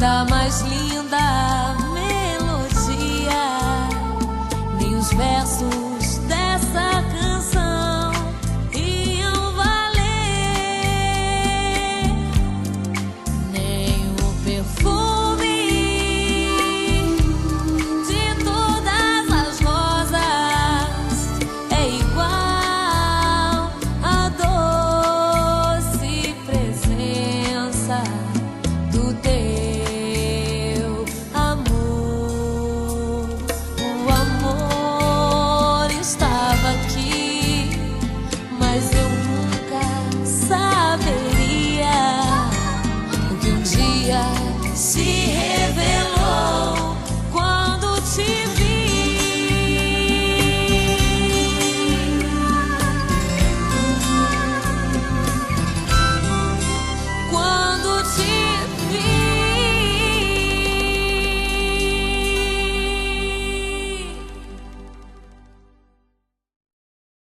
da mais linda melodia, nem os versos dessa canção iam valer, nem o perfume de todas as rosas é igual à doce presença do teu amor. O amor estava aqui, mas eu nunca saberia o que um dia se